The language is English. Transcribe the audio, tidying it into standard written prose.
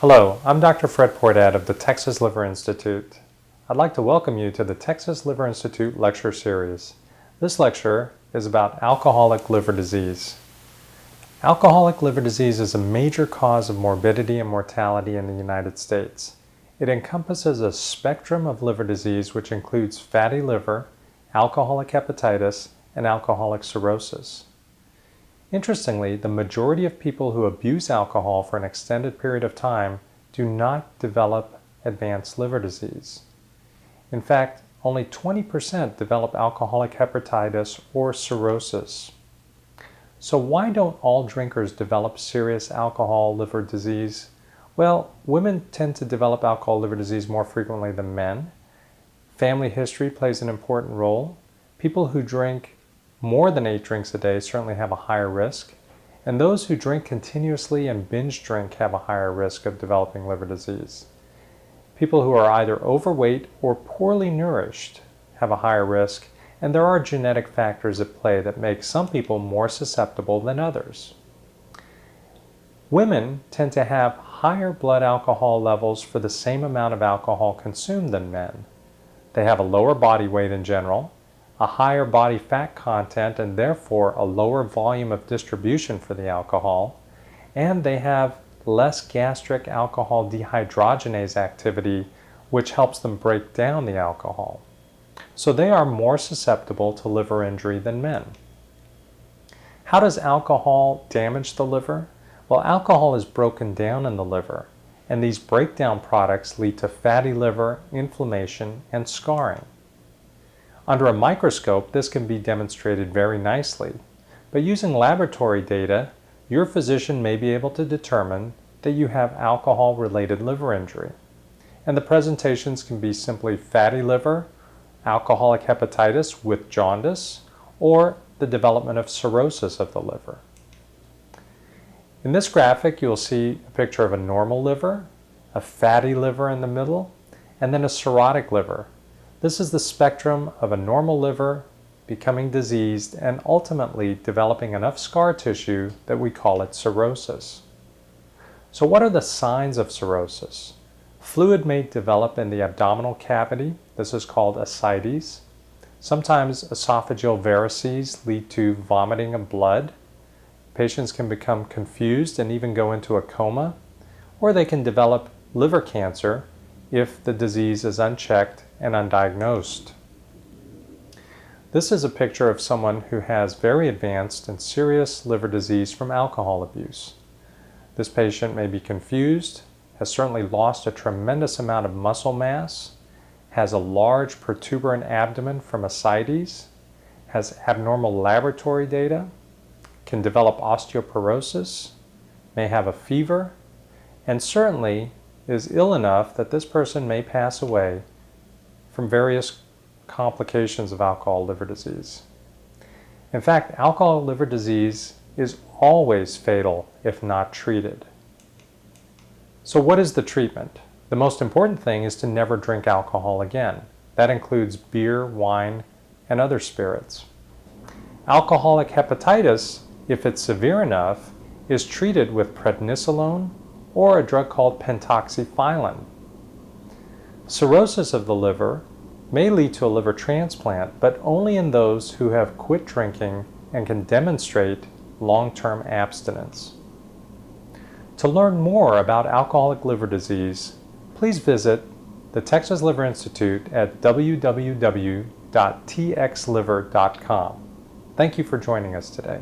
Hello, I'm Dr. Fred Pordat of the Texas Liver Institute. I'd like to welcome you to the Texas Liver Institute lecture series. This lecture is about alcoholic liver disease. Alcoholic liver disease is a major cause of morbidity and mortality in the United States. It encompasses a spectrum of liver disease which includes fatty liver, alcoholic hepatitis, and alcoholic cirrhosis. Interestingly, the majority of people who abuse alcohol for an extended period of time do not develop advanced liver disease. In fact, only 20% develop alcoholic hepatitis or cirrhosis. So why don't all drinkers develop serious alcohol liver disease? Well, women tend to develop alcohol liver disease more frequently than men. Family history plays an important role. People who drink more than 8 drinks a day certainly have a higher risk, and those who drink continuously and binge drink have a higher risk of developing liver disease. People who are either overweight or poorly nourished have a higher risk, and there are genetic factors at play that make some people more susceptible than others. Women tend to have higher blood alcohol levels for the same amount of alcohol consumed than men. They have a lower body weight in general, a higher body fat content and therefore a lower volume of distribution for the alcohol, and they have less gastric alcohol dehydrogenase activity, which helps them break down the alcohol. So they are more susceptible to liver injury than men. How does alcohol damage the liver? Well, alcohol is broken down in the liver, and these breakdown products lead to fatty liver, inflammation, and scarring. Under a microscope, this can be demonstrated very nicely, but using laboratory data, your physician may be able to determine that you have alcohol-related liver injury. And the presentations can be simply fatty liver, alcoholic hepatitis with jaundice, or the development of cirrhosis of the liver. In this graphic, you'll see a picture of a normal liver, a fatty liver in the middle, and then a cirrhotic liver. This is the spectrum of a normal liver becoming diseased and ultimately developing enough scar tissue that we call it cirrhosis. So what are the signs of cirrhosis? Fluid may develop in the abdominal cavity. This is called ascites. Sometimes esophageal varices lead to vomiting of blood. Patients can become confused and even go into a coma, or they can develop liver cancer if the disease is unchecked and undiagnosed. This is a picture of someone who has very advanced and serious liver disease from alcohol abuse. This patient may be confused, has certainly lost a tremendous amount of muscle mass, has a large protuberant abdomen from ascites, has abnormal laboratory data, can develop osteoporosis, may have a fever, and certainly is ill enough that this person may pass away from various complications of alcohol liver disease. In fact, alcohol liver disease is always fatal if not treated. So what is the treatment? The most important thing is to never drink alcohol again. That includes beer, wine, and other spirits. Alcoholic hepatitis, if it's severe enough, is treated with prednisolone or a drug called pentoxifylline. Cirrhosis of the liver may lead to a liver transplant, but only in those who have quit drinking and can demonstrate long-term abstinence. To learn more about alcoholic liver disease, please visit the Texas Liver Institute at www.txliver.com. Thank you for joining us today.